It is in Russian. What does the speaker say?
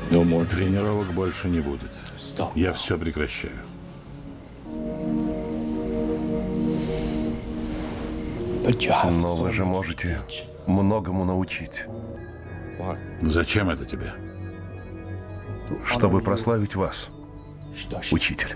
Тренировок больше не будет. Я все прекращаю. Но вы же можете многому научить. Зачем это тебе? Чтобы прославить вас, учитель.